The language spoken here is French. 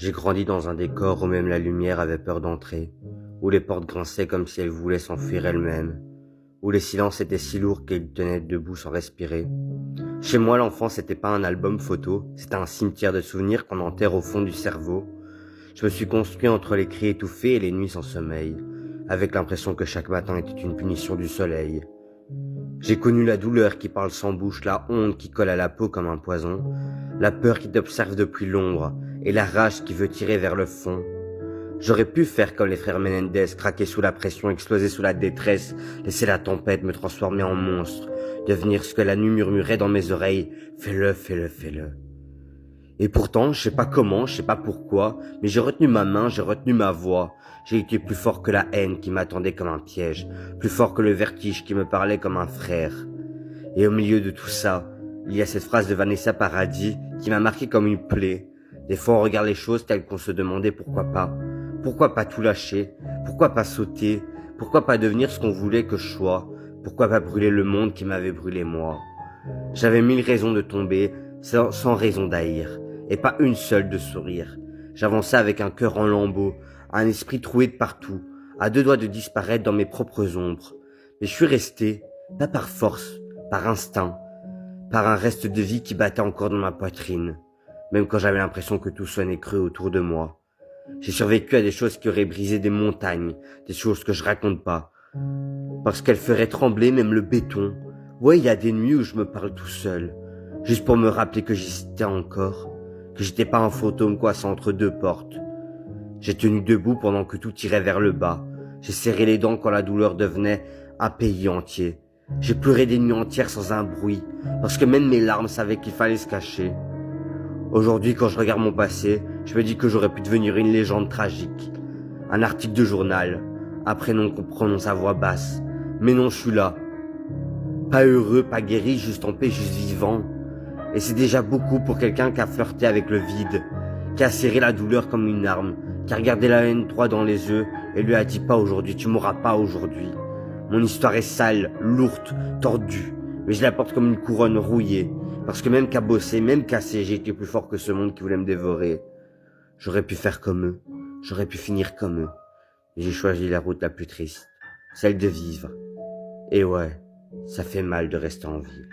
J'ai grandi dans un décor où même la lumière avait peur d'entrer, où les portes grinçaient comme si elles voulaient s'enfuir elles-mêmes, où les silences étaient si lourds qu'ils tenaient debout sans respirer. Chez moi, l'enfance n'était pas un album photo, c'était un cimetière de souvenirs qu'on enterre au fond du cerveau. Je me suis construit entre les cris étouffés et les nuits sans sommeil, avec l'impression que chaque matin était une punition du soleil. J'ai connu la douleur qui parle sans bouche, la honte qui colle à la peau comme un poison, la peur qui t'observe depuis l'ombre, et la rage qui veut tirer vers le fond. J'aurais pu faire comme les frères Menendez, craquer sous la pression, exploser sous la détresse, laisser la tempête me transformer en monstre, devenir ce que la nuit murmurait dans mes oreilles, fais-le, fais-le, fais-le. Et pourtant, je sais pas comment, je sais pas pourquoi, mais j'ai retenu ma main, j'ai retenu ma voix. J'ai été plus fort que la haine qui m'attendait comme un piège, plus fort que le vertige qui me parlait comme un frère. Et au milieu de tout ça, il y a cette phrase de Vanessa Paradis qui m'a marqué comme une plaie. Des fois, on regarde les choses telles qu'on se demandait pourquoi pas. Pourquoi pas tout lâcher? Pourquoi pas sauter? Pourquoi pas devenir ce qu'on voulait que je sois? Pourquoi pas brûler le monde qui m'avait brûlé moi? J'avais mille raisons de tomber, sans raison d'haïr, et pas une seule de sourire. J'avançais avec un cœur en lambeaux, un esprit troué de partout, à deux doigts de disparaître dans mes propres ombres. Mais je suis resté, pas par force, par instinct, par un reste de vie qui battait encore dans ma poitrine, même quand j'avais l'impression que tout sonnait creux autour de moi. J'ai survécu à des choses qui auraient brisé des montagnes, des choses que je raconte pas, parce qu'elles feraient trembler même le béton. Ouais, il y a des nuits où je me parle tout seul, juste pour me rappeler que j'étais encore, que j'étais pas un fantôme coincé entre deux portes. J'ai tenu debout pendant que tout tirait vers le bas. J'ai serré les dents quand la douleur devenait un pays entier. J'ai pleuré des nuits entières sans un bruit, parce que même mes larmes savaient qu'il fallait se cacher. Aujourd'hui, quand je regarde mon passé, je me dis que j'aurais pu devenir une légende tragique. Un article de journal, un prénom qu'on prononce à voix basse. Mais non, je suis là. Pas heureux, pas guéri, juste en paix, juste vivant. Et c'est déjà beaucoup pour quelqu'un qui a flirté avec le vide, qui a serré la douleur comme une arme, qui a regardé la haine droit dans les yeux et lui a dit pas aujourd'hui, tu mourras pas aujourd'hui. Mon histoire est sale, lourde, tordue, mais je la porte comme une couronne rouillée, parce que même cabossé, même cassé, j'ai été plus fort que ce monde qui voulait me dévorer. J'aurais pu faire comme eux, j'aurais pu finir comme eux, mais j'ai choisi la route la plus triste, celle de vivre. Et ouais, ça fait mal de rester en vie.